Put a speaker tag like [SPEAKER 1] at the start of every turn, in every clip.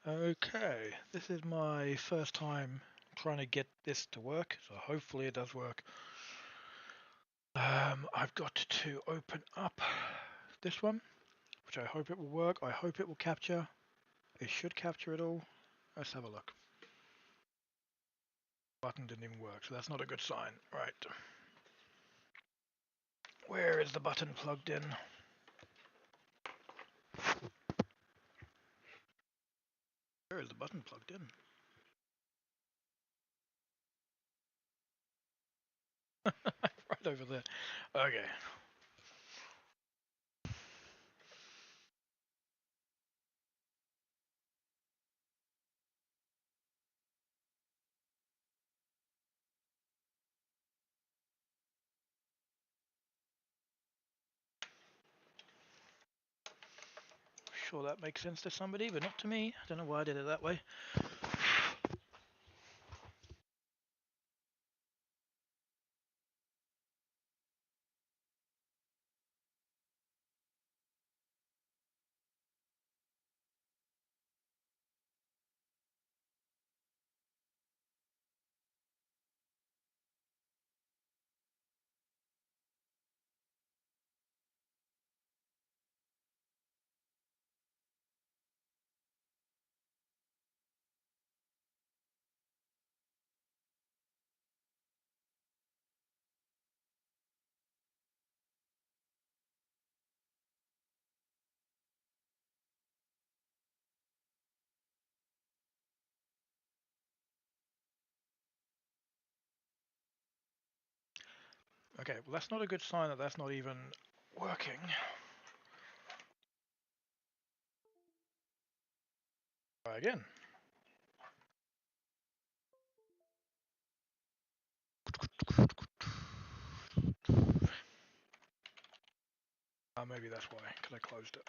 [SPEAKER 1] Okay, this is my first time trying to get this to work, so hopefully it does work. I've got to open up this one, which I hope it will work. I hope it will capture. It should capture it all. Let's have a look. Button didn't even work, so that's not a good sign. Right. Where is the button plugged in? Where is the button plugged in? Right over there. Okay. Sure that makes sense to somebody, but not to me. I don't know why I did it that way. Okay, well that's not a good sign that that's not even working. Try again. Maybe that's why, because I closed it.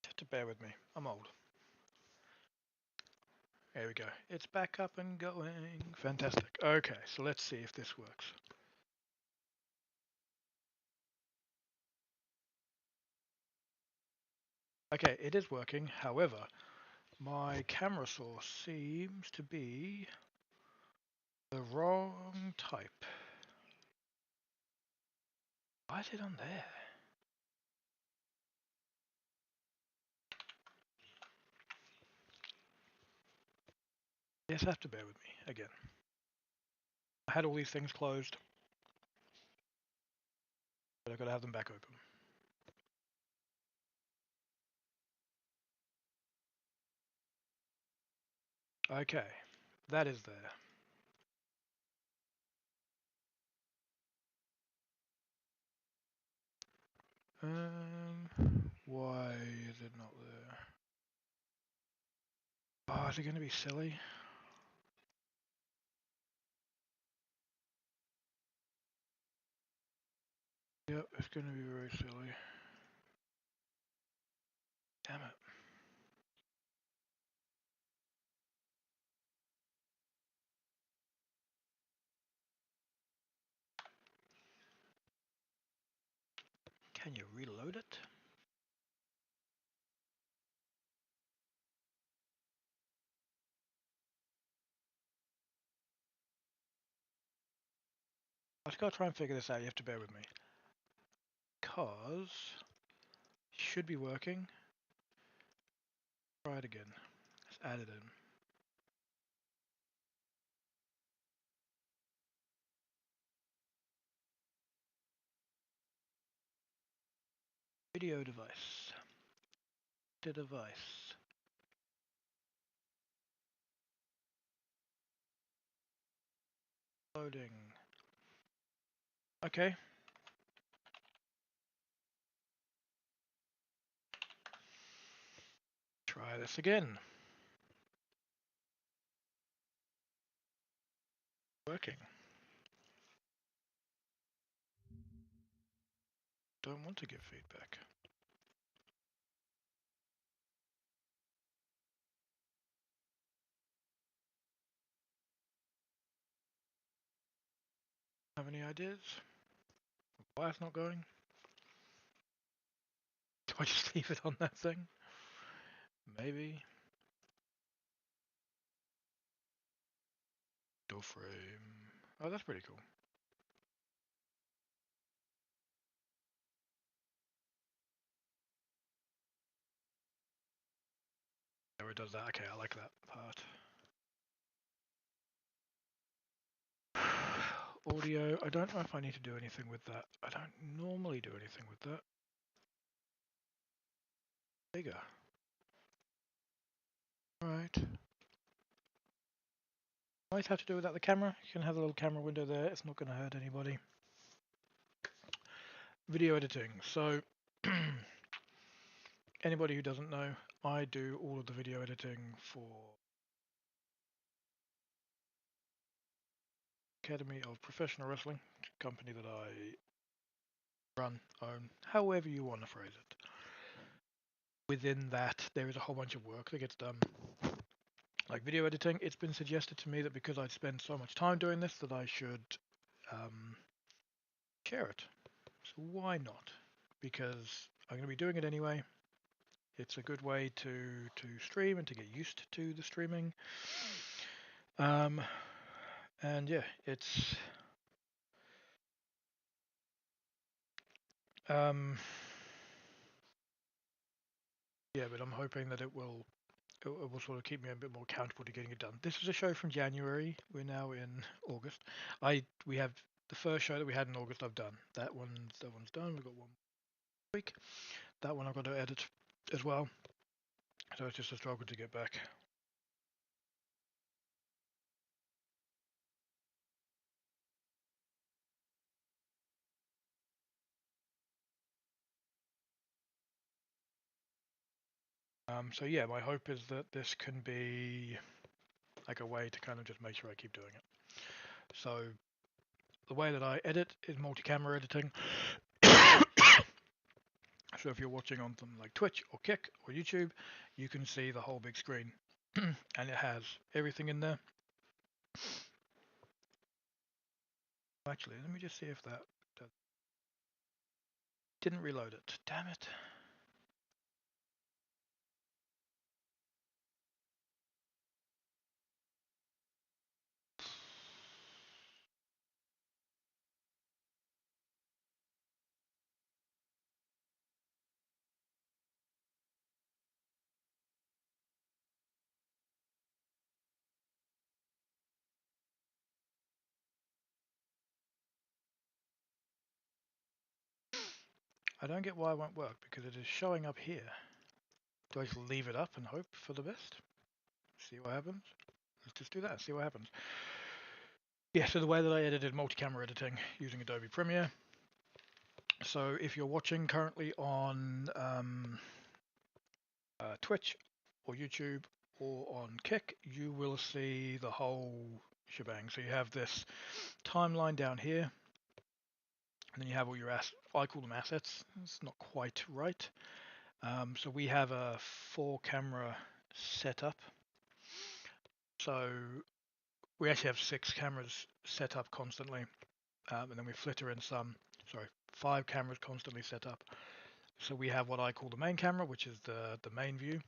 [SPEAKER 1] Have to bear with me. I'm old. There we go. It's back up and going. Fantastic. Okay, so let's see if this works. Okay, it is working. However, my camera source seems to be the wrong type. Why is it on there? Yes, have to bear with me again. I had all these things closed, but I've got to have them back open. Okay, that is there. Why is it not there? Oh, is it going to be silly? Yep, it's going to be very silly. Damn it. Can you reload it? I've got to try and figure this out. You have to bear with me. Because it should be working. Try it again. Let's add it in. Video device. The device. Loading. Okay. Try this again. Working. Don't want to give feedback. Have any ideas? Why it's not going? Do I just leave it on that thing? Maybe. Door frame. Oh, that's pretty cool. Oh, it does that. Okay, I like that part. Audio. I don't know if I need to do anything with that. I don't normally do anything with that. Bigger. Right. Might have to do without the camera. You can have a little camera window there. It's not going to hurt anybody. Video editing. So, anybody who doesn't know, I do all of the video editing for Academy of Professional Wrestling, a company that I run, own, however you want to phrase it. Within that, there is a whole bunch of work that gets done. Like video editing, it's been suggested to me that because I'd spend so much time doing this, that I should share it. So why not? Because I'm going to be doing it anyway. It's a good way to stream and to get used to the streaming. And yeah, it's yeah, but I'm hoping that it will sort of keep me a bit more accountable to getting it done. This was a show from January. We're now in August. We have the first show that we had in August. I've done that one's done. We've got one week. That one I've got to edit as well. So it's just a struggle to get back. So yeah, my hope is that this can be like a way to kind of just make sure I keep doing it. So the way that I edit is multi-camera editing. So if you're watching on something like Twitch or Kick or YouTube, you can see the whole big screen and it has everything in there. Actually, let me just see if that didn't reload it. Damn it. I don't get why it won't work because it is showing up here. Do I just leave it up and hope for the best? See what happens? Let's just do that, see what happens. Yeah, so the way that I edited multi-camera editing using Adobe Premiere. So if you're watching currently on Twitch or YouTube or on Kick, you will see the whole shebang. So you have this timeline down here, and then you have all your I call them assets. It's not quite right. So we have a 4-camera setup. So we actually have 6 cameras set up constantly, and then we flitter in 5 cameras constantly set up. So we have what I call the main camera, which is the main view,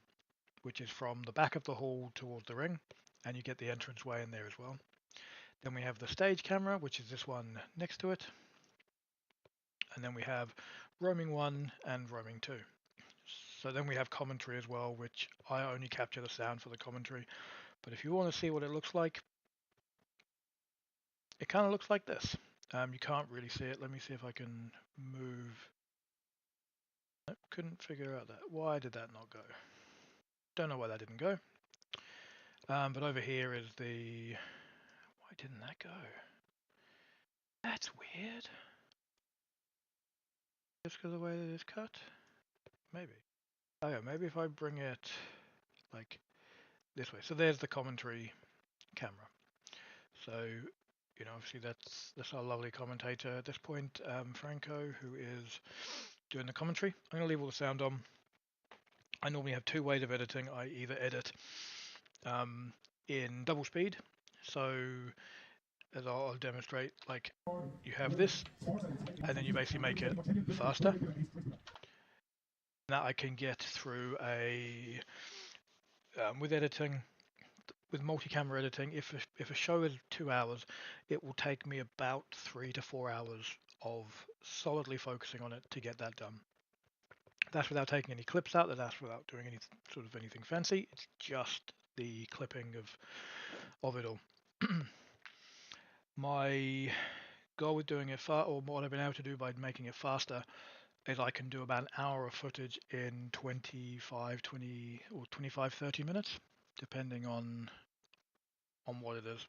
[SPEAKER 1] which is from the back of the hall towards the ring, and you get the entranceway in there as well. Then we have the stage camera, which is this one next to it. And then we have roaming 1 and roaming 2. So then we have commentary as well, which I only capture the sound for the commentary. But if you want to see what it looks like, it kind of looks like this. You can't really see it. Let me see if I can move. I couldn't figure out that. Why did that not go? Don't know why that didn't go. But over here is the... Why didn't that go? That's weird. Just because of the way that it's cut? Maybe. Oh yeah, maybe if I bring it like this way. So there's the commentary camera. So, you know, obviously that's our lovely commentator at this point, Franco, who is doing the commentary. I'm going to leave all the sound on. I normally have 2 ways of editing. I either edit in double speed. So as I'll demonstrate, like you have this, and then you basically make it faster. Now I can get through a with editing, with multi-camera editing, if a show is 2 hours, it will take me about 3 to 4 hours of solidly focusing on it to get that done. That's without taking any clips out. That's without doing any sort of anything fancy. It's just the clipping of it all. My goal with doing it or what I've been able to do by making it faster, is I can do about an hour of footage in 25, 20 or 25, 30 minutes, depending on what it is.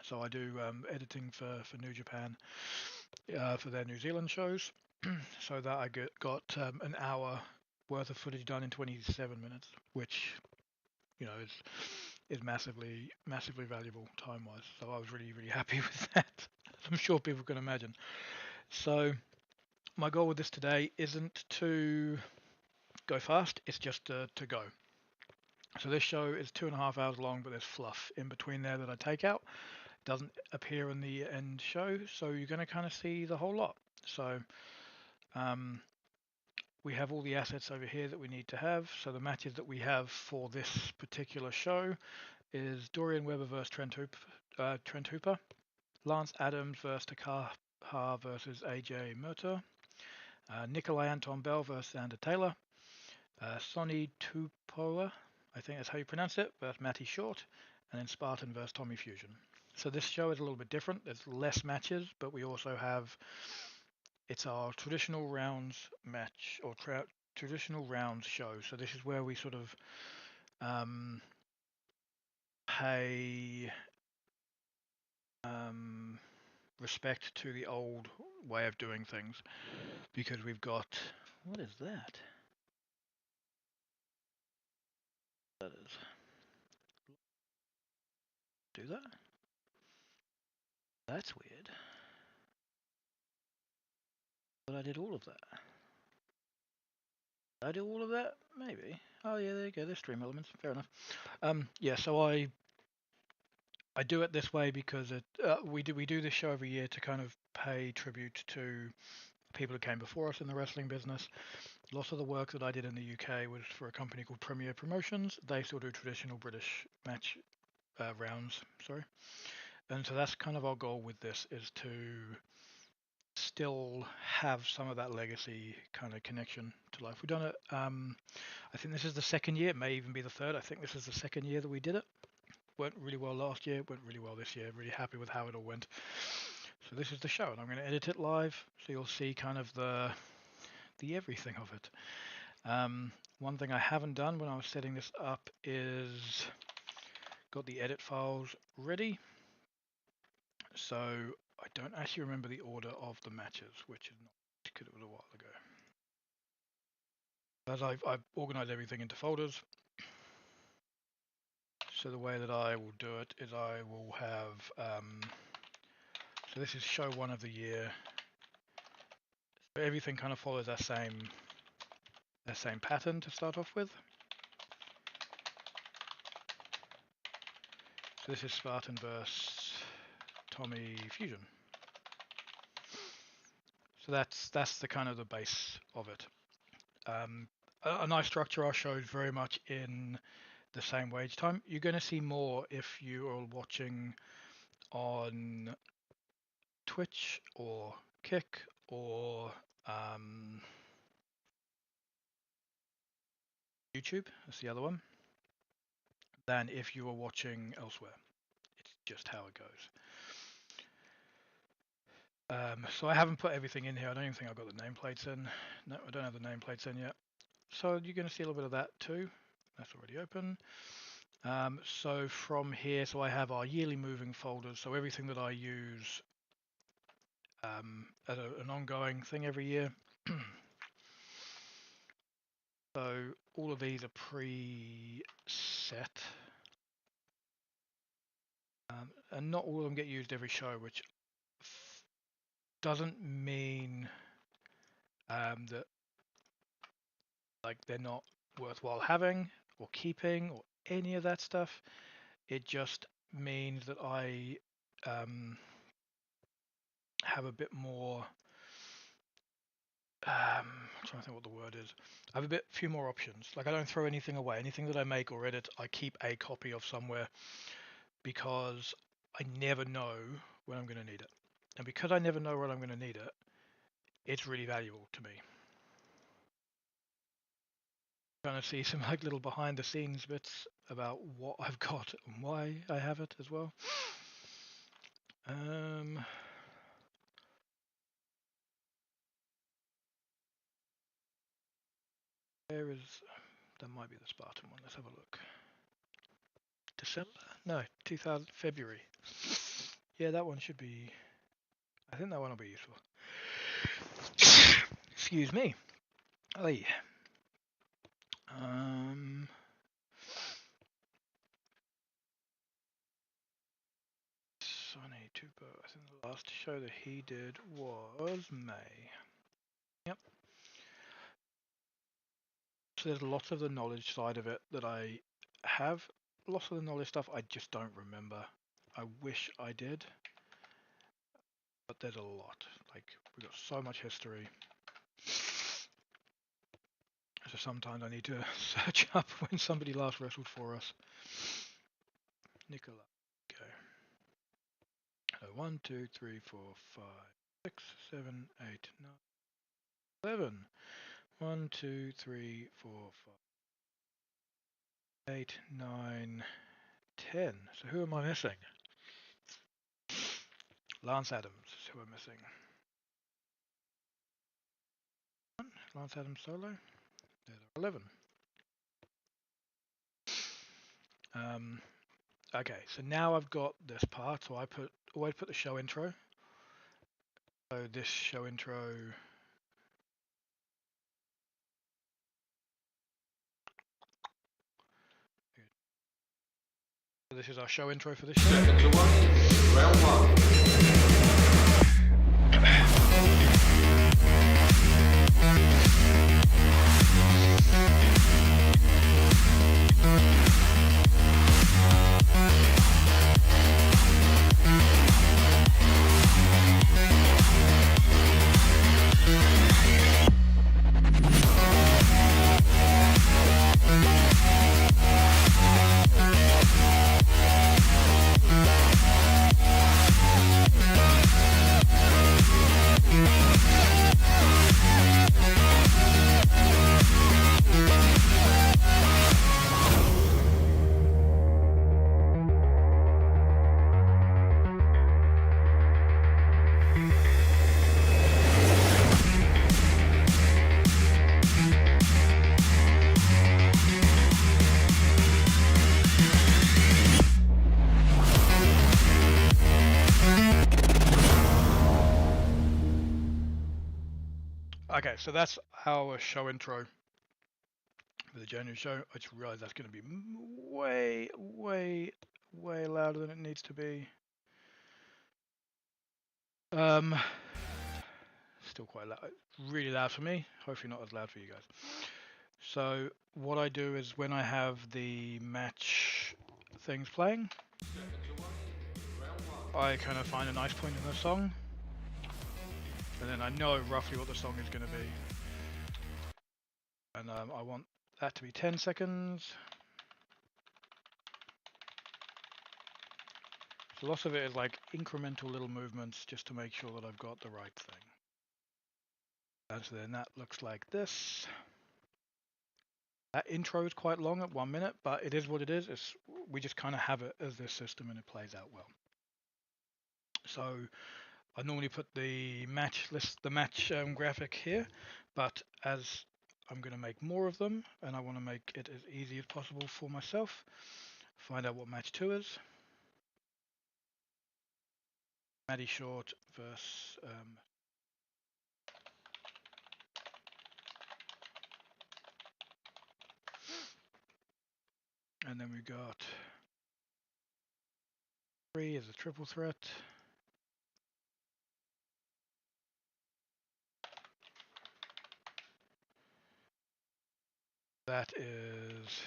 [SPEAKER 1] So I do editing for New Japan for their New Zealand shows, so that I got an hour worth of footage done in 27 minutes, which is massively valuable time-wise. So I was really happy with that. I'm sure people can imagine. So my goal with this today isn't to go fast, it's just to go. So this show is 2.5 hours long, but there's fluff in between there that I take out. Doesn't appear in the end show, so you're going to kind of see the whole lot. So we have all the assets over here that we need to have. So the matches that we have for this particular show is Dorian Webber versus Trent Hooper, Lance Adams versus Takahara versus AJ Murta, Nikolai Anton Bell versus Xander Taylor, Sonny Tupoa, I think that's how you pronounce it, versus Matty Short, and then Spartan versus Tommy Fusion. So this show is a little bit different. There's less matches, but we also have, it's our traditional rounds match, or traditional rounds show. So this is where we sort of pay respect to the old way of doing things, because we've got, what is that? That is, do that? That's weird. But I did all of that. Did I do all of that? Maybe. Oh yeah, there you go. There's stream elements. Fair enough. Yeah. So I do it this way because we do this show every year to kind of pay tribute to people who came before us in the wrestling business. Lots of the work that I did in the UK was for a company called Premier Promotions. They still do traditional British match rounds. Sorry. And so that's kind of our goal with this, is to still have some of that legacy kind of connection to life. We've done it, I think this is the second year, it may even be the third. I think this is the second year that we did it. Went really well last year, went really well this year. Really happy with how it all went. So this is the show, and I'm going to edit it live, so you'll see kind of the everything of it. One thing I haven't done when I was setting this up is got the edit files ready. So I don't actually remember the order of the matches, which is not because it was a while ago. As I've organized everything into folders. So the way that I will do it is I will have, so this is show 1 of the year. So everything kind of follows that same pattern to start off with. So this is Spartan versus Tommy Fusion. So that's the kind of the base of it. A nice structure our show is very much in the same wage time. You're going to see more if you are watching on Twitch or Kick or YouTube, that's the other one, than if you were watching elsewhere. It's just how it goes. So I haven't put everything in here. I don't even think I've got the nameplates in. No, I don't have the nameplates in yet. So you're going to see a little bit of that too. That's already open. So from here, so I have our yearly moving folders. So everything that I use as an ongoing thing every year. So all of these are pre-set. And not all of them get used every show, which doesn't mean that like they're not worthwhile having or keeping or any of that stuff. It just means that I have a bit more, I'm trying to think what the word is. I have a few more options. Like I don't throw anything away. Anything that I make or edit, I keep a copy of somewhere because I never know when I'm going to need it. And because I never know when I'm going to need it, it's really valuable to me. Trying to see some like little behind the scenes bits about what I've got and why I have it as well. There is, that might be the Spartan one. Let's have a look. December? No, 2000 February. Yeah, that one should be. I think that one will be useful. Excuse me. Oi. Sonny Tupo. I think the last show that he did was May. Yep. So there's lots of the knowledge side of it that I have. Lots of the knowledge stuff I just don't remember. I wish I did. But there's a lot. Like, we've got so much history. So sometimes I need to search up when somebody last wrestled for us. Nicola. Okay. So 1, 2, 3, 4, 5, 6, 7, 8, 9, 11. 1, 2, 3, 4, 5, 8, 9, 10. So who am I missing? Lance Adams is who I'm missing. Lance Adams solo. There are 11. Okay, so now I've got this part. So I always put the show intro. So this show intro. So this is our show intro for this show. Round 1. Okay, so that's our show intro for the January show. I just realized that's going to be way, way, way louder than it needs to be. Still quite loud. Really loud for me. Hopefully not as loud for you guys. So what I do is when I have the match things playing, I kind of find a nice point in the song. And then I know roughly what the song is going to be. And I want that to be 10 seconds. So lots of it is like incremental little movements just to make sure that I've got the right thing. And so then that looks like this. That intro is quite long at 1 minute, but it is what it is. We just kind of have it as this system and it plays out well. So I normally put the match list, the match graphic here, but as I'm going to make more of them and I want to make it as easy as possible for myself, find out what match 2 is. Maddie Short versus and then we got 3 as a triple threat. That is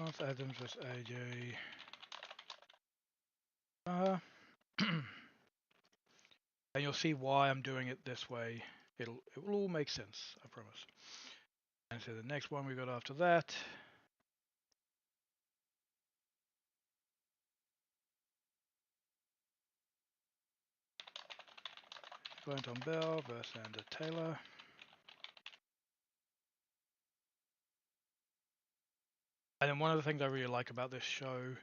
[SPEAKER 1] Lance Adams versus AJ. And you'll see why I'm doing it this way It will all make sense, I promise. And so the next one we got after that. Clinton Bell versus Andrew Taylor. And then one of the things I really like about this show,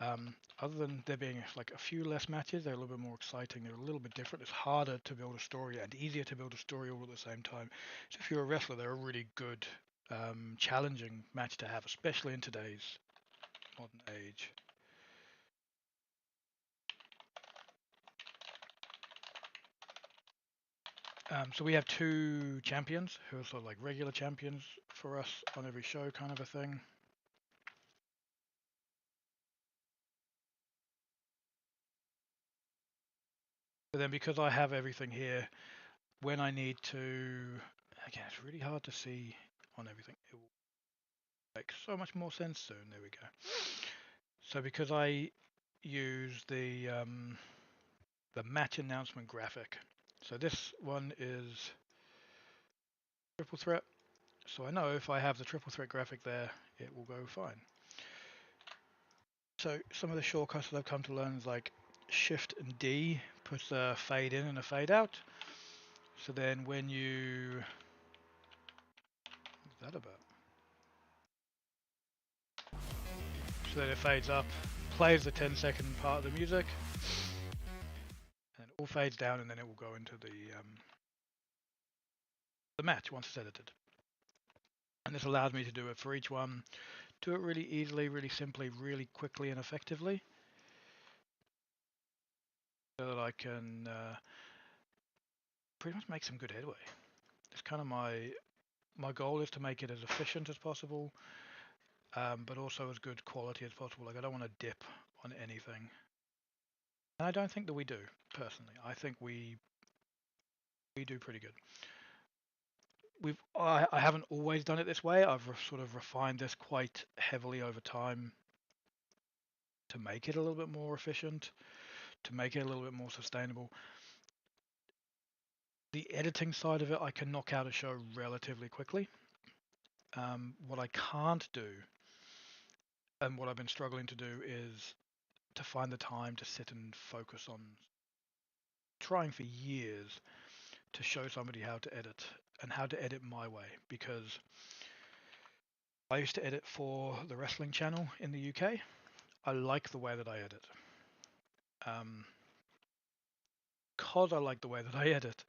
[SPEAKER 1] other than there being like a few less matches, they're a little bit more exciting. They're a little bit different. It's harder to build a story and easier to build a story all at the same time. So if you're a wrestler, they're a really good, challenging match to have, especially in today's modern age. So we have two champions who are sort of like regular champions for us on every show, kind of a thing. But then because I have everything here, when I need to, again, it's really hard to see on everything. It will make so much more sense soon. There we go. So because I use the match announcement graphic, so this one is triple threat. So I know if I have the triple threat graphic there, it will go fine. So some of the shortcuts that I've come to learn is like Shift and D puts a fade in and a fade out. So then when you, what's that about? So then it fades up, plays the 10-second part of the music, and it all fades down, and then it will go into the match once it's edited. And this allows me to do it for each one, do it really easily, really simply, really quickly and effectively, so that I can pretty much make some good headway. It's kind of my goal is to make it as efficient as possible, but also as good quality as possible. Like I don't want to dip on anything, and I don't think that we do personally. I think we do pretty good. I haven't always done it this way. I've sort of refined this quite heavily over time to make it a little bit more efficient, to make it a little bit more sustainable. The editing side of it, I can knock out a show relatively quickly. What I can't do, and what I've been struggling to do, is to find the time to sit and focus on trying for years to show somebody how to edit and how to edit my way, because I used to edit for the wrestling channel in the UK. I like the way that I edit. Because I like the way that I edit,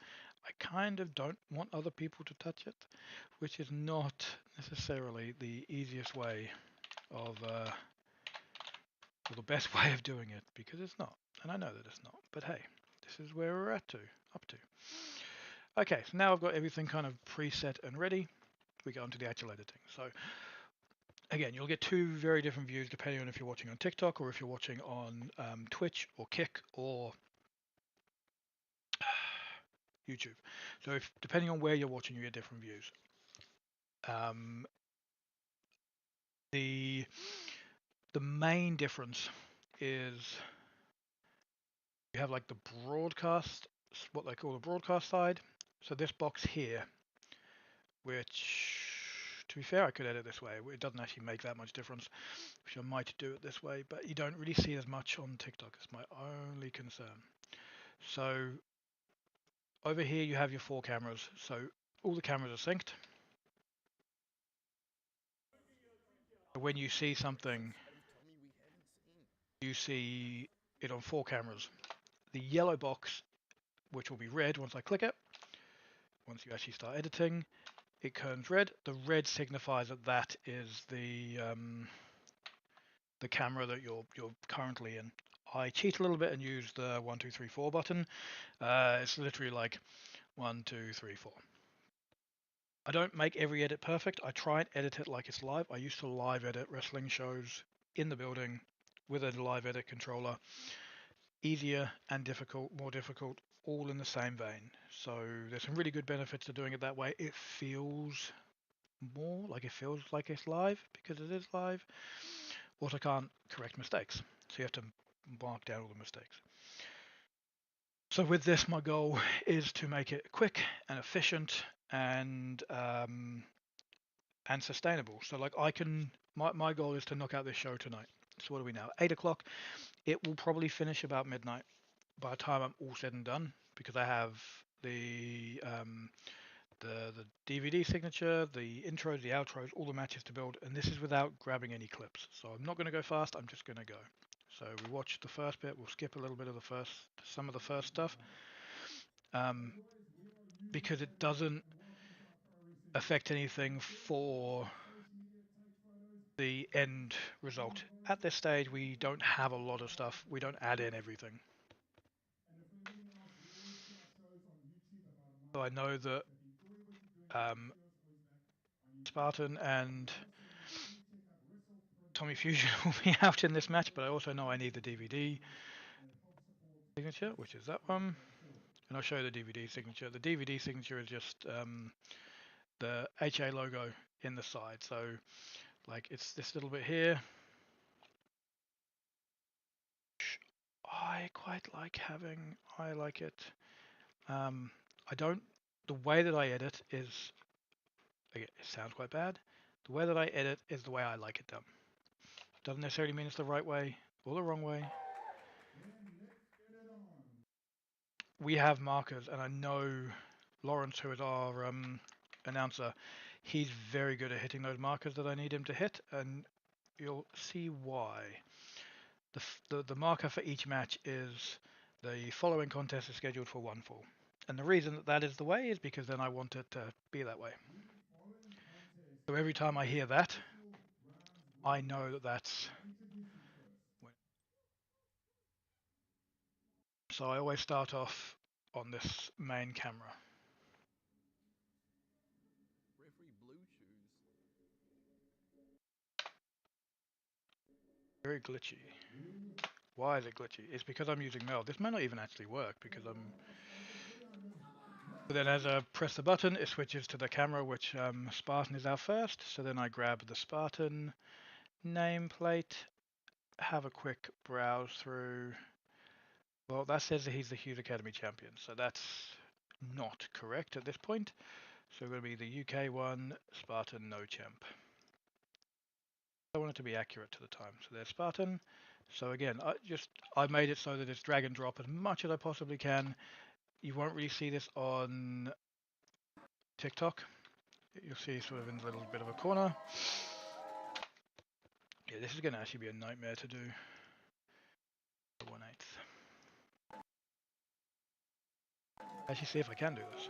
[SPEAKER 1] I kind of don't want other people to touch it, which is not necessarily the easiest way of, or the best way of doing it, because it's not, and I know that it's not. But hey, this is where we're up to. Okay, so now I've got everything kind of preset and ready. We go on to the actual editing. So again, you'll get two very different views depending on if you're watching on TikTok or if you're watching on Twitch or Kick or YouTube. So depending on where you're watching, you get different views. The main difference is you have like the broadcast, what they call the broadcast side. So this box here, which, to be fair, I could edit this way. It doesn't actually make that much difference, which I might do it this way, but you don't really see as much on TikTok. It's my only concern. So over here you have your 4 cameras. So all the cameras are synced. When you see something, you see it on 4 cameras. The yellow box, which will be red once I click it, once you actually start editing, it turns red. The red signifies that that is the camera that you're currently in. I cheat a little bit and use the 1, 2, 3, 4 button. It's literally like 1, 2, 3, 4. I don't make every edit perfect. I try and edit it like it's live. I used to live edit wrestling shows in the building with a live edit controller. Easier and difficult, more difficult, all in the same vein. So there's some really good benefits to doing it that way. It feels more like it's live because it is live. Also can't correct mistakes. So you have to mark down all the mistakes. So with this, my goal is to make it quick and efficient and sustainable. So like my goal is to knock out this show tonight. So what are we now? 8 o'clock. It will probably finish about midnight by the time I'm all said and done, because I have the DVD signature, the intros, the outros, all the matches to build, and this is without grabbing any clips. So I'm not going to go fast. I'm just going to go. So we watch the first bit. We'll skip a little bit of some of the first stuff, because it doesn't affect anything for the end result. At this stage, we don't have a lot of stuff. We don't add in everything. So I know that Spartan and Tommy Fusion will be out in this match, but I also know I need the DVD signature, which is that one. And I'll show you the DVD signature. The DVD signature is just the HA logo in the side. So like it's this little bit here. I quite like having, I like it. I don't, the way that I edit is, it sounds quite bad. The way that I edit is the way I like it done. Doesn't necessarily mean it's the right way or the wrong way. We have markers, and I know Lawrence, who is our announcer, he's very good at hitting those markers that I need him to hit, and you'll see why. The marker for each match is the following contest is scheduled for 1 fall. And the reason that that is the way is because then I want it to be that way. So every time I hear that, I know that that's when. So I always start off on this main camera.
[SPEAKER 2] Referee blue shoes.
[SPEAKER 1] Very glitchy. Why is it glitchy? It's because I'm using meld. This may not even actually work because I'm. But then as I press the button, it switches to the camera, which Spartan is our first. So then I grab the Spartan nameplate, have a quick browse through. Well, that says that he's the Hughes Academy champion, so that's not correct at this point. So we're going to be the UK one, Spartan no champ. I want it to be accurate to the time. So there's Spartan. So again, I made it so that it's drag and drop as much as I possibly can. You won't really see this on TikTok. You'll see sort of in a little bit of a corner. Yeah, this is going to actually be a nightmare to do. 1/8. Actually, see if I can do this.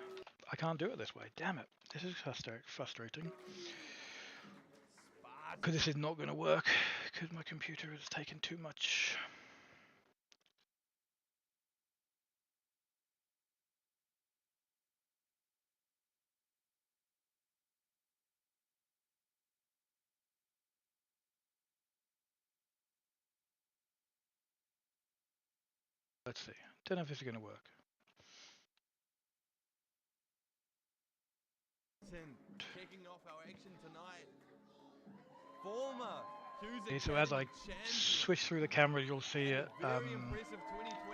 [SPEAKER 1] I can't do it this way. Damn it. This is frustrating. Because this is not going to work. Because my computer has taken too much. Let's see. Don't know if this is going to work.
[SPEAKER 2] Kicking off our action tonight. Former Hughes
[SPEAKER 1] Okay, so as I switch through the camera, you'll see it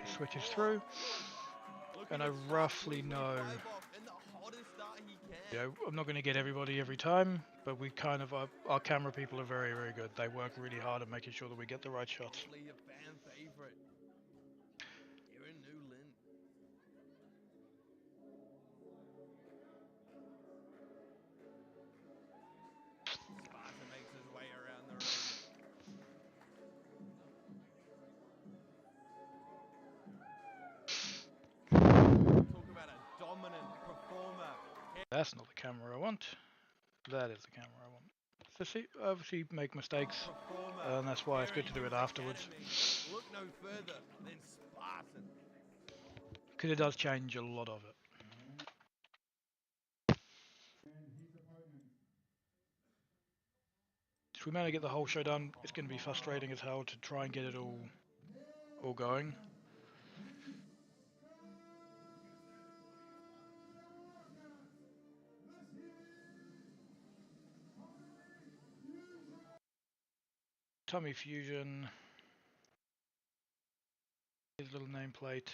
[SPEAKER 1] switches through. And I roughly know, I'm not going to get everybody every time, but we kind of, our camera people are very, very good. They work really hard at making sure that we get the right shots.
[SPEAKER 2] Spartan makes his way around the ring. Talk about a dominant performer.
[SPEAKER 1] That's not the camera I want. That is the camera I want. So see, obviously make mistakes, and that's why it's good to do it afterwards.
[SPEAKER 2] Look no further than Spartan.
[SPEAKER 1] Because it does change a lot of it. If we manage to get the whole show done, it's going to be frustrating as hell to try and get it all going. Tommy Fusion, his little nameplate.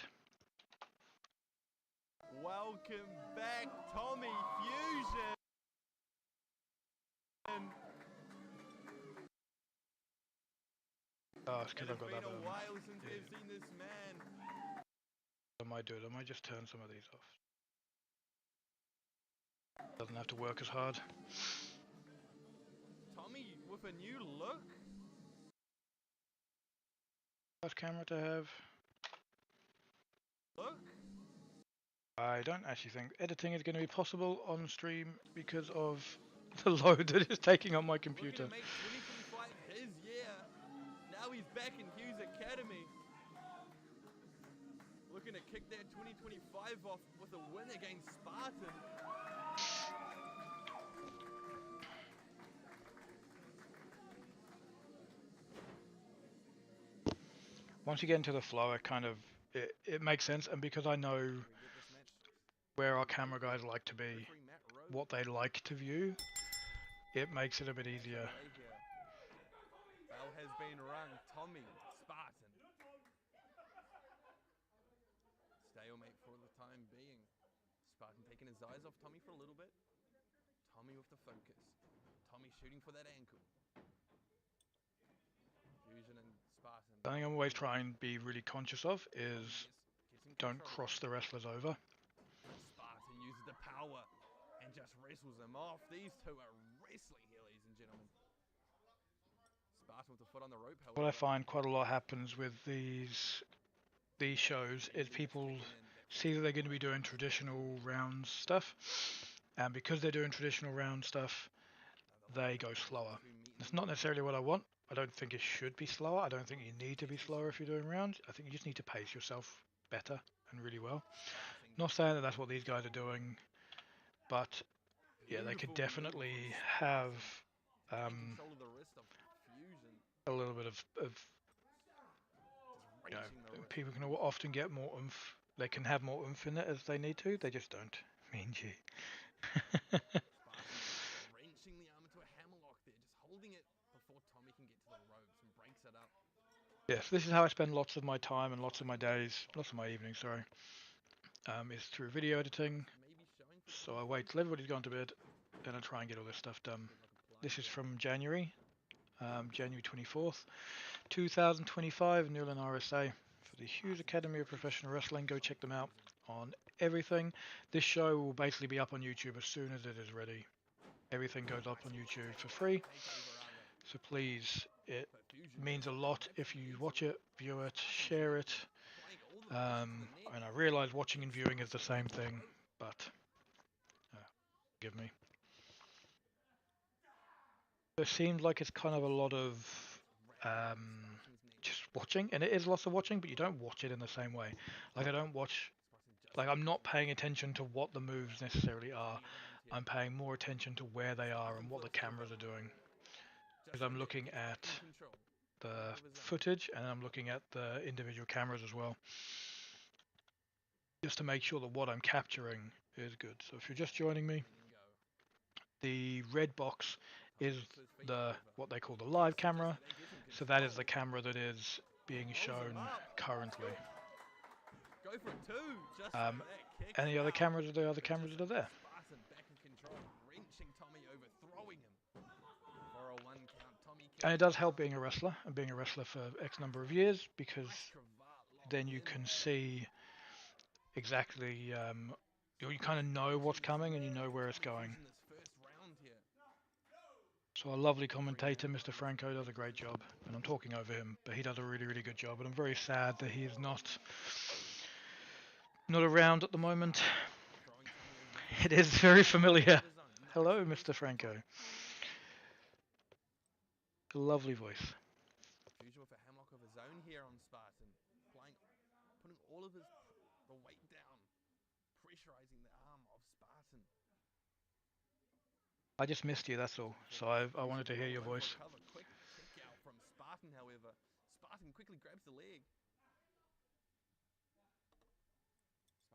[SPEAKER 2] Welcome back, Tommy Fusion.
[SPEAKER 1] Oh, it's because
[SPEAKER 2] And
[SPEAKER 1] I've got
[SPEAKER 2] it's been
[SPEAKER 1] that.
[SPEAKER 2] a while since we've seen this man.
[SPEAKER 1] I might do it. I might just turn some of these off. Doesn't have to work as hard.
[SPEAKER 2] Tommy with a new look.
[SPEAKER 1] First camera to have.
[SPEAKER 2] Look.
[SPEAKER 1] I don't actually think editing is going to be possible on stream because of the load that is taking on my computer.
[SPEAKER 2] Looking to make 2025 his year. Now he's back in Hughes Academy. Looking to kick that 2025 off with a win against Spartan.
[SPEAKER 1] Once you get into the flow, it makes sense, and because I know where our camera guys like to be, what they like to view, it makes it a bit easier.
[SPEAKER 2] Bell has been rung. Tommy, Spartan. Stalemate for the time being. Spartan taking his eyes off Tommy for a little bit. Tommy with the focus. Tommy shooting for that ankle. Fusion and Spartan.
[SPEAKER 1] Something I'm always trying to be really conscious of is don't cross the wrestlers over.
[SPEAKER 2] Spartan uses the power and just wrestles him off. These two are wrestling here, ladies and gentlemen. Spartan with the foot on the rope.
[SPEAKER 1] What I find quite a lot happens with these shows is people see that they're going to be doing traditional round stuff, and because they're doing traditional round stuff, they go slower. That's not necessarily what I want. I don't think it should be slower. I don't think you need to be slower if you're doing rounds. I think you just need to pace yourself better and really well. Not saying that that's what these guys are doing, but yeah, they could definitely have a little bit of you know, people can often get more oomph. They can have more oomph in it as they need to. They just don't. Mean G.
[SPEAKER 2] Wrenching the arm into a hammerlock there, just holding it before Tommy can get to the ropes and breaks it up.
[SPEAKER 1] Yes, this is how I spend lots of my time and lots of my days, lots of my evenings, sorry, is through video editing. So I wait till everybody's gone to bed, then I try and get all this stuff done. This is from January, January 24th, 2025, Newland RSA for the Hughes Academy of Professional Wrestling. Go check them out on everything. This show will basically be up on YouTube as soon as it is ready. Everything goes up on YouTube for free. So please, it means a lot if you watch it, view it, share it. And I realize watching and viewing is the same thing, but forgive me. It seems like it's kind of a lot of just watching, and it is lots of watching, but you don't watch it in the same way. Like I don't watch, like I'm not paying attention to what the moves necessarily are. I'm paying more attention to where they are and what the cameras are doing. Because I'm looking at the footage and I'm looking at the individual cameras as well. Just to make sure that what I'm capturing is good. So if you're just joining me, the red box is what they call the live camera. So that is the camera that is being shown currently. Any other cameras are the other cameras that are there. And it does help being a wrestler and being a wrestler for X number of years, because then you can see exactly, you kind of know what's coming and you know where it's going. So our lovely commentator, Mr. Franco, does a great job, and I'm talking over him, but he does a really, really good job, and I'm very sad that he is not around at the moment. It is very familiar. Hello, Mr. Franco. A lovely voice.
[SPEAKER 2] Fusion with a hammock of his own here on Spartan, putting all of the weight down, pressurizing the arm of Spartan.
[SPEAKER 1] I just missed you, that's all. So I wanted to hear your voice.
[SPEAKER 2] Quick kick out from Spartan, however. Spartan quickly grabs the leg.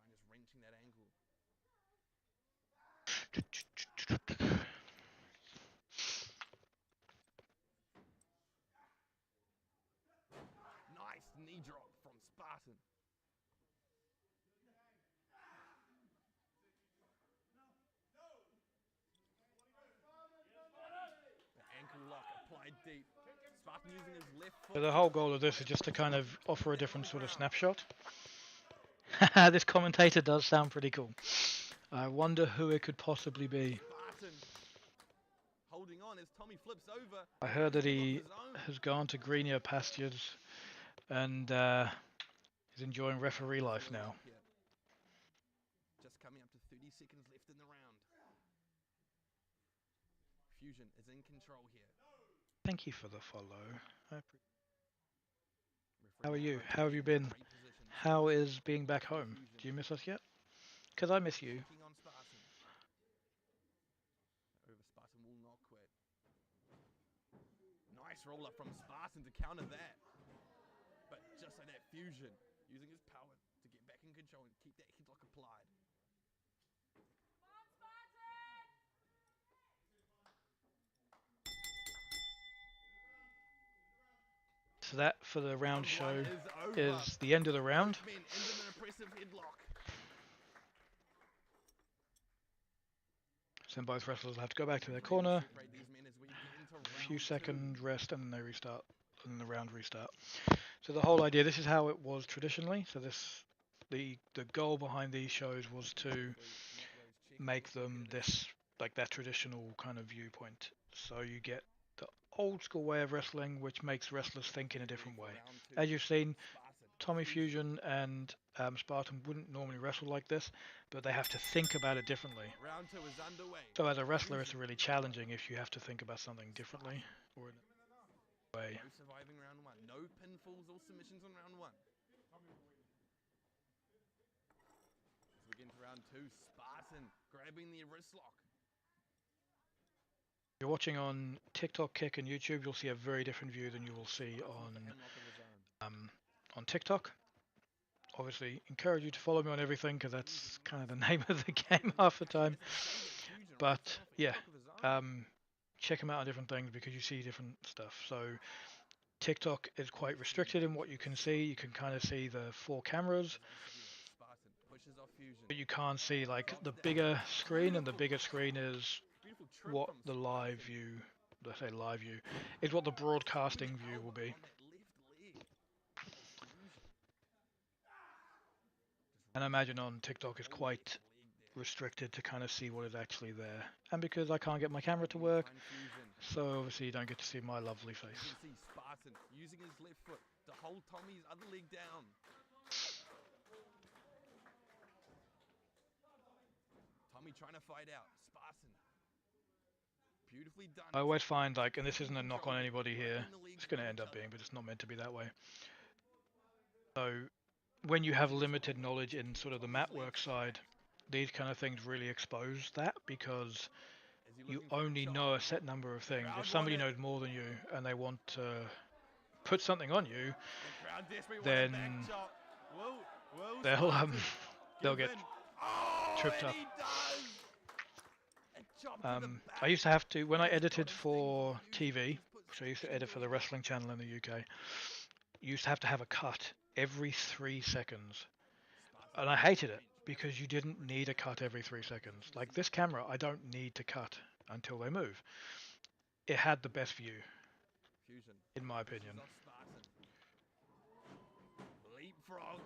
[SPEAKER 2] Spartan just wrenching that ankle. Nice knee drop from Spartan. Leg deep. Spartan using his left foot.
[SPEAKER 1] So the whole goal of this is just to kind of offer a different sort of snapshot. This commentator does sound pretty cool. I wonder who it could possibly be.
[SPEAKER 2] Spartan holding on as Tommy flips over.
[SPEAKER 1] I heard that he has gone to greener pastures and is enjoying referee life now.
[SPEAKER 2] Just coming up to 30 seconds left in the round. Fusion is in control here.
[SPEAKER 1] Thank you for the follow. How are you? How have you been? How is being back home? Do you miss us yet? Because I miss you.
[SPEAKER 2] Over Spartan will not quit. Nice roll up from Spartan to counter that. But just like that, Fusion using his power to get back in control and keep that headlock applied.
[SPEAKER 1] So that for the round show is the end of the round. So then both wrestlers will have to go back to their corner, a few seconds rest, and then they restart, and then the round restart. So the whole idea, this is how it was traditionally. So the goal behind these shows was to make them this, like that traditional kind of viewpoint. So you get the old school way of wrestling, which makes wrestlers think in a different way. As you've seen, Tommy Fusion and Spartan wouldn't normally wrestle like this, but they have to think about it differently. So as a wrestler, it's really challenging if you have to think about something differently or in a way.
[SPEAKER 2] No surviving round one. No pinfalls or submissions on round one. As we get into round two, Spartan grabbing the wrist lock.
[SPEAKER 1] If you're watching on TikTok, Kick, and YouTube, you'll see a very different view than you will see on TikTok. Obviously, encourage you to follow me on everything because that's kind of the name of the game half the time. But yeah, check them out on different things because you see different stuff. So TikTok is quite restricted in what you can see. You can kind of see the 4 cameras, but you can't see like the bigger screen, and the bigger screen is what the live view, let's say live view, is what the broadcasting view will be. And I imagine on TikTok is quite restricted to kind of see what is actually there. And because I can't get my camera to work, so obviously you don't get to see my lovely face.
[SPEAKER 2] You can see Spartan using his left foot to hold Tommy's other leg down. Tommy trying to fight out. Spartan. Beautifully done.
[SPEAKER 1] I always find like, and this isn't a knock on anybody here, it's going to end up being, but it's not meant to be that way. So when you have limited knowledge in sort of the mat work side, these kind of things really expose that because you only know a set number of things. If somebody knows more than you and they want to put something on you, then they'll get tripped up. I used to have to, when I edited for TV, so I used to edit for the wrestling channel in the UK, you used to have a cut every 3 seconds. And I hated it because you didn't need a cut every 3 seconds. Like this camera, I don't need to cut until they move. It had the best view, in my opinion.
[SPEAKER 2] Leapfrog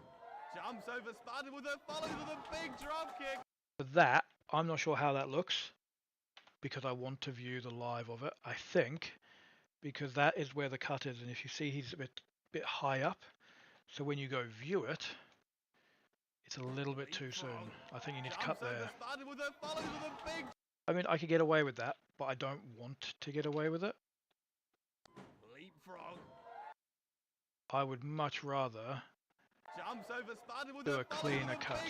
[SPEAKER 2] jumps over Spartan with a follows with a big drop kick.
[SPEAKER 1] For that, I'm not sure how that looks because I want to view the live of it. I think because that is where the cut is, and if you see he's a bit high up, so when you go view it, it's a little bit too soon. I think you need to cut there. I mean, I could get away with that, but I don't want to get away with it. I would much rather do a cleaner cut.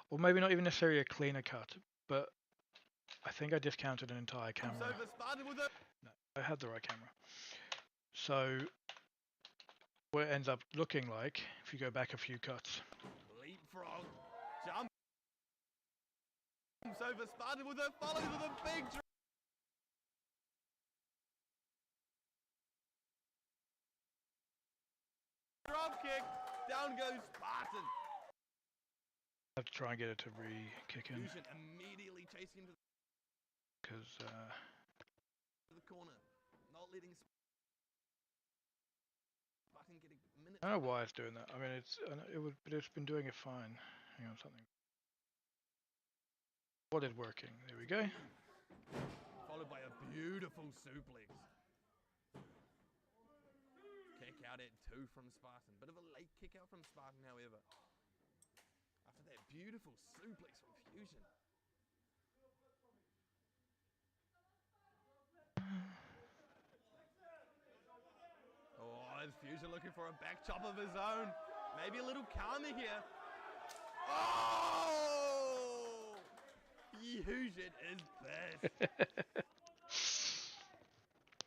[SPEAKER 1] Or maybe not even necessarily a cleaner cut, but I think I discounted an entire camera. No, I had the right camera. So what it ends up looking like, if you go back a few cuts.
[SPEAKER 2] Leapfrog jumps over Spartan with a follows with a big drop kick. Down goes Spartan.
[SPEAKER 1] I have to try and get it to re-kick in.
[SPEAKER 2] Immediately chasing him to
[SPEAKER 1] because
[SPEAKER 2] the corner. Not not letting Spartan get a minute.
[SPEAKER 1] I don't know why it's doing that. I mean, but it's been doing it fine. Hang on, something. What is working? There we go.
[SPEAKER 2] Followed by a beautiful suplex. Kick out at 2 from Spartan. Bit of a late kick out from Spartan, however. After that beautiful suplex from Fusion. Oh, is Fusion looking for a back chop of his own? Maybe a little karma here. Oh! Fusion is pissed.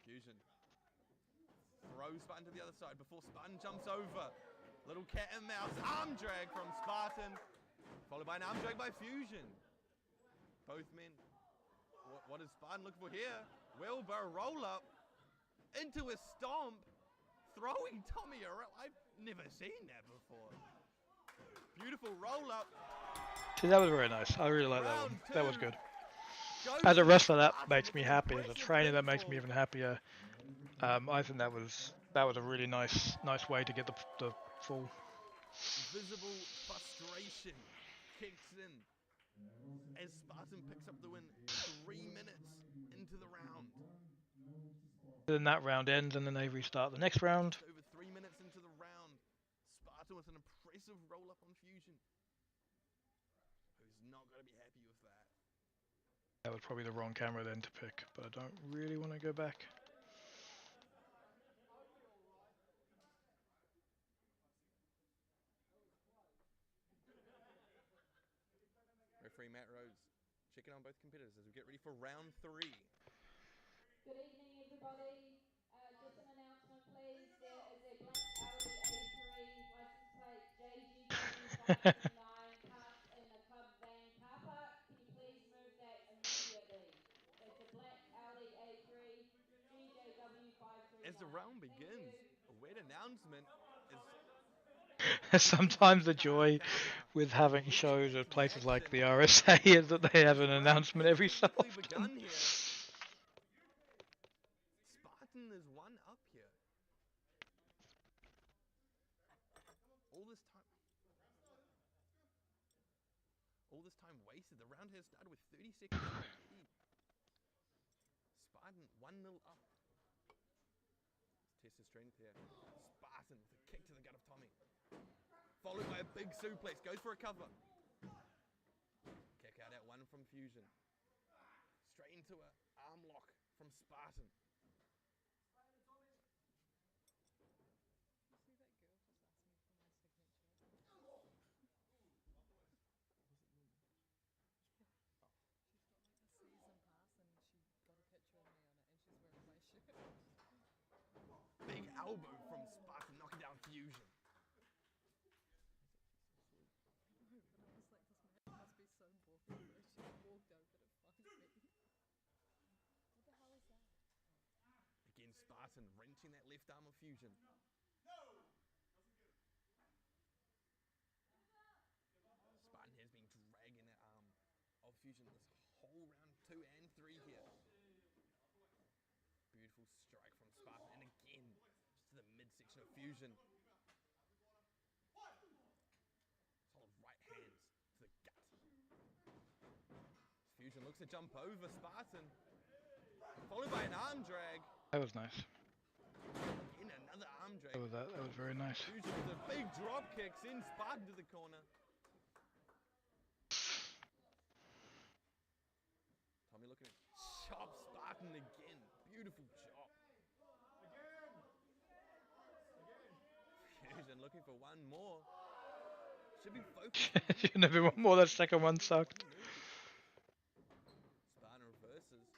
[SPEAKER 2] Fusion throws Spartan to the other side before Spartan jumps over. Little cat and mouse arm drag from Spartan, followed by an arm drag by Fusion. Both men. What is Spartan looking for here? Wilbur roll up into a stomp, throwing Tommy around. I've never seen that before. Beautiful roll up.
[SPEAKER 1] See, that was very nice. I really like that one. That was good.
[SPEAKER 2] Goes
[SPEAKER 1] As a
[SPEAKER 2] to
[SPEAKER 1] wrestler, that
[SPEAKER 2] Spartan
[SPEAKER 1] makes
[SPEAKER 2] with
[SPEAKER 1] me
[SPEAKER 2] an
[SPEAKER 1] happy. As a
[SPEAKER 2] impressive
[SPEAKER 1] trainer, that makes me
[SPEAKER 2] pinfall.
[SPEAKER 1] even happier. I think that was a really nice way to get the fall.
[SPEAKER 2] Visible frustration kicks in as Spartan picks up the win 3 minutes into the round.
[SPEAKER 1] Then that round ends, and then they restart the next round.
[SPEAKER 2] Just over 3 minutes into the round, Spartan with an impressive roll up on Fusion. Who's not going to be happy with that?
[SPEAKER 1] That was probably the wrong camera then to pick, but I don't really want to go back.
[SPEAKER 2] Referee Matt Rhodes checking on both competitors as we get ready for round 3.
[SPEAKER 3] Good evening, everybody. Just an announcement, please. There is a black Audi A3 license plate JGW579 parked in the club van car park. Can you please move that immediately? That's a black Audi A3 GJW579.
[SPEAKER 2] As the round begins, a weird announcement is
[SPEAKER 1] Sometimes the joy with having shows at places like the RSA is that they have an announcement every so often.
[SPEAKER 2] here. Spartan is one up here. All this time wasted. The round has started with 30 seconds already. Spartan 1-0 up. Let's test his strength here. Spartan with a kick to the gut of Tommy. Followed by a big suplex. Goes for a cover. Kick out at 1 from Fusion. Straight into an arm lock from Spartan. Big elbow from Spartan, knocking down Fusion. Again, Spartan wrenching that left arm of Fusion. Spartan has been dragging that arm of Fusion this whole round 2 and 3 here. Beautiful strike from Spartan, and again, just to the midsection of Fusion. Solid right hands to the gut. Fusion looks to jump over Spartan, followed by an arm drag.
[SPEAKER 1] That was nice.
[SPEAKER 2] Again, another arm drag.
[SPEAKER 1] That was very nice.
[SPEAKER 2] Fusion with a big drop kick, sends Spartan to the corner. Tommy looking at chop Spartan again. Beautiful chop. Fusion looking for one more. Should be focused.
[SPEAKER 1] You never want more. That second one sucked.
[SPEAKER 2] Spartan reverses.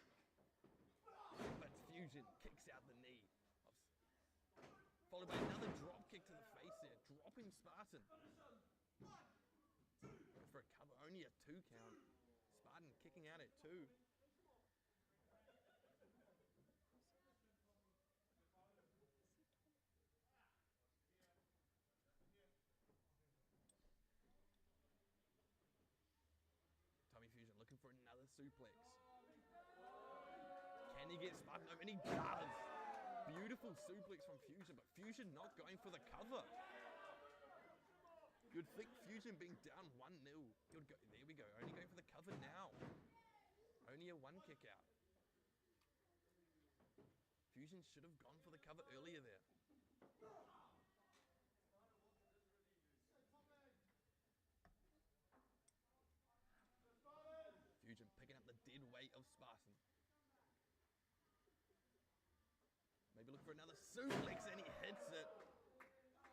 [SPEAKER 2] But Fusion kicks out the knee. Followed by another drop kick to the face there. Dropping Spartan. For a cover. Only a 2 count. Spartan kicking out at 2. Tommy Fusion looking for another suplex. Can he get Spartan over? And he does. beautiful suplex from Fusion, but Fusion not going for the cover. You'd think Fusion being down 1-0, he would go, there we go, only going for the cover now. Only a 1 kick out. Fusion should have gone for the cover earlier there. Fusion picking up the dead weight of Spartan. Maybe look for another suplex and he hits it.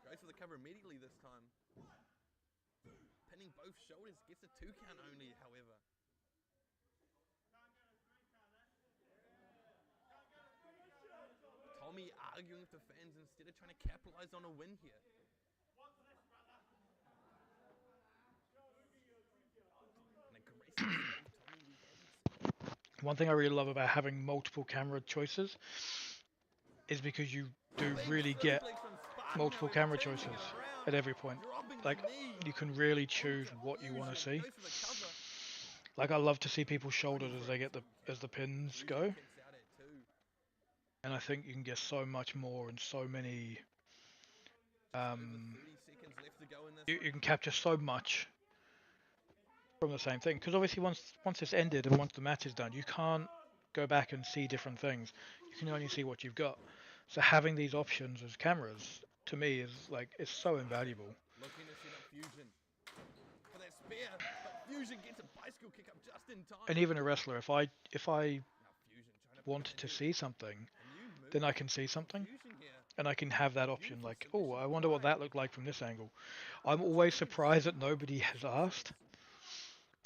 [SPEAKER 2] Goes for the cover immediately this time. Pinning both shoulders, gets a 2 count only, however. Tommy arguing with the fans instead of trying to capitalize on a win here. An aggressive save, Tommy, we haven't seen.
[SPEAKER 1] One thing I really love about having multiple camera choices is because you do really get multiple camera choices at every point. Like, you can really choose what you want to see. Like, I love to see people's shoulders as they get the pins go. And I think you can get so much more and so many. You can capture so much from the same thing, because obviously once it's ended and once the match is done, you can't go back and see different things. You can only see what you've got. So having these options as cameras, to me, is like, it's so invaluable.
[SPEAKER 2] Looking to set up Fusion for that spear, but Fusion gets a bicycle kick up just in time.
[SPEAKER 1] And even a wrestler, if I want to see something, then I can see something, and I can have that option. Like, oh, I wonder what that looked like from this angle. I'm always surprised that nobody has asked,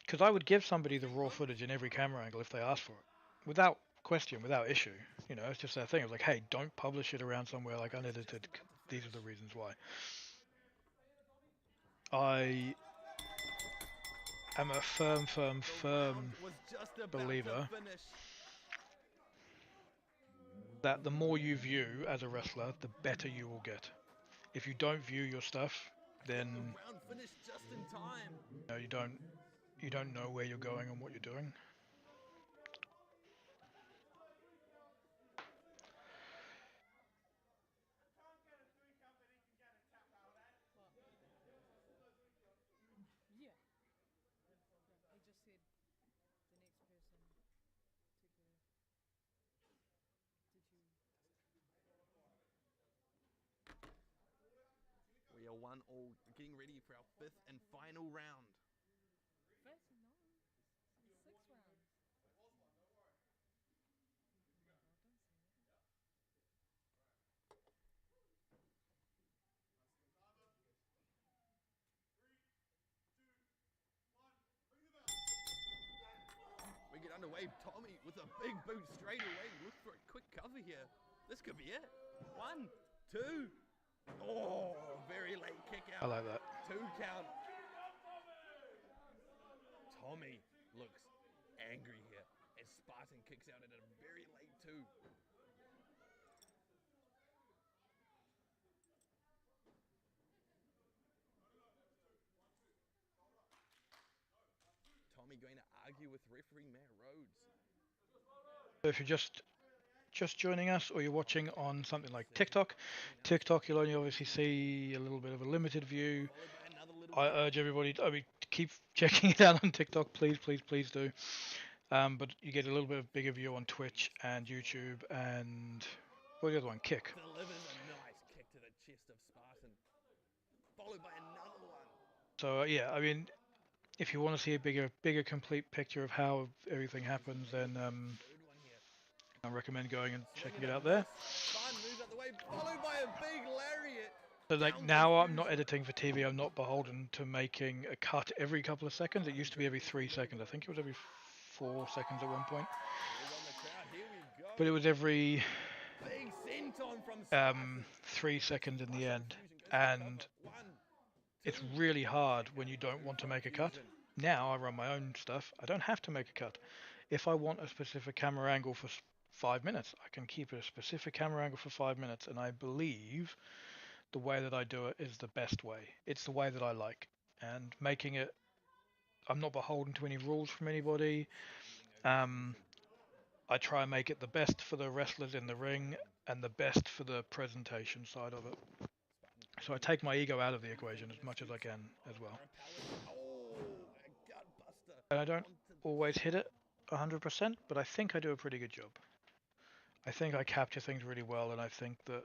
[SPEAKER 1] because I would give somebody the raw footage in every camera angle if they asked for it, without question, without issue. You know, it's just that thing. It's like, hey, don't publish it around somewhere like unedited. These are the reasons why. I am a firm believer that the more you view as a wrestler, the better you will get. If you don't view your stuff, then you don't know where you're going and what you're doing.
[SPEAKER 2] We are 1-1, getting ready for our 5th and final round. We get underway. Tommy with a big boot straight away. Look for a quick cover here. This could be it. 1, 2. Oh, very late kick out.
[SPEAKER 1] I like that.
[SPEAKER 2] 2 count. Tommy looks angry here as Spartan kicks out at a very late 2. Tommy going to argue with referee Matt Rhodes.
[SPEAKER 1] So if you're just joining us, or you're watching on something like TikTok, you'll only obviously see a little bit of a limited view. I urge everybody to keep checking it out on TikTok, please do. But you get a little bit of bigger view on Twitch and YouTube, and what was the other one? Kick.
[SPEAKER 2] Delivers a nice kick to the chest of Spartan, followed by another one.
[SPEAKER 1] So yeah, I mean, if you want to see a bigger complete picture of how everything happens, then I recommend going and checking it out there. So like now I'm not editing for TV, I'm not beholden to making a cut every couple of seconds. It used to be every 3 seconds. I think it was every 4 seconds at one point. But it was every 3 seconds in the end. And it's really hard when you don't want to make a cut. Now I run my own stuff. I don't have to make a cut. If I want a specific camera angle for 5 minutes, I can keep a specific camera angle for 5 minutes, and I believe the way that I do it is the best way. It's the way that I like, and making it, I'm not beholden to any rules from anybody. I try and make it the best for the wrestlers in the ring, and the best for the presentation side of it. So I take my ego out of the equation as much as I can as well. And I don't always hit it 100%, but I think I do a pretty good job. I think I capture things really well, and I think that,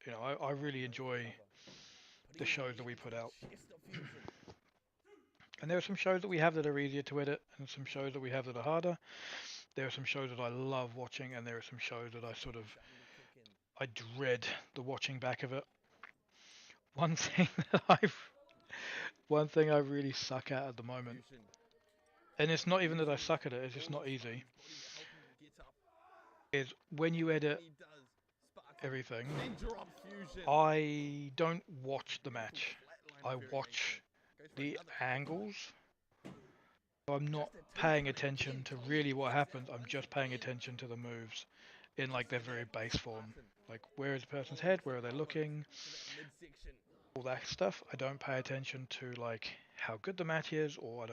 [SPEAKER 1] you know, I really enjoy the shows that we put out. And there are some shows that we have that are easier to edit, and some shows that we have that are harder. There are some shows that I love watching, and there are some shows that I dread the watching back of it. One thing I really suck at the moment, and it's not even that I suck at it, it's just not easy, is when you edit everything, I don't watch the match. I watch the angles. So I'm not paying attention to really what happens, I'm just paying attention to the moves in like their very base form. Like, where is the person's head, where are they looking, all that stuff. I don't pay attention to like how good the match is, or I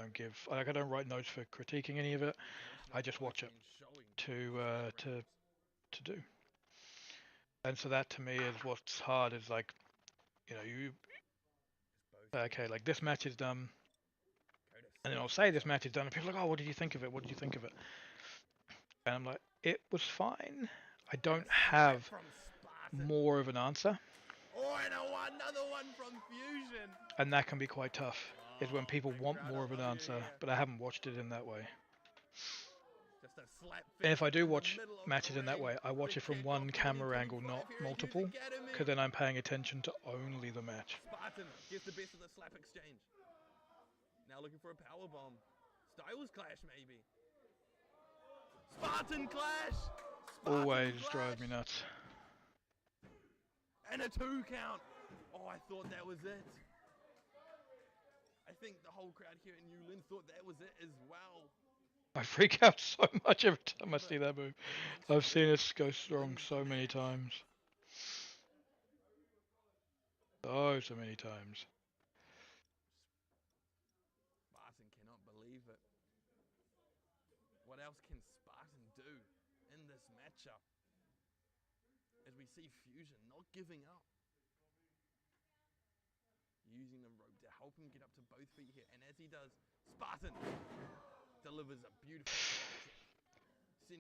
[SPEAKER 1] don't write notes for critiquing any of it. I just watch it to do. And so that to me is what's hard, is like, you know, okay, like this match is done, and then I'll say this match is done, and people are like, oh, what did you think of it? What did you think of it? And I'm like, it was fine. I don't have more of an answer.
[SPEAKER 2] Another one from Fusion.
[SPEAKER 1] And that can be quite tough, is when people want more of an answer, but I haven't watched it in that way. And if I do watch matches in that way, I watch it from one camera angle, not multiple, because then I'm paying attention to only the match.
[SPEAKER 2] Spartan gets the best of the slap exchange. Now looking for a power bomb. Styles clash maybe. Spartan clash.
[SPEAKER 1] Always drives me nuts.
[SPEAKER 2] And a 2 count. Oh, I thought that was it. I think the whole crowd here in Newland thought that was it as well.
[SPEAKER 1] I freak out so much every time I see that move. I've seen it go strong so many times. So many times.
[SPEAKER 2] Spartan cannot believe it. What else can Spartan do in this matchup? As we see Fusion not giving up. Using the rope to help him get up to both feet here. And as he does, Spartan delivers a beautiful kick.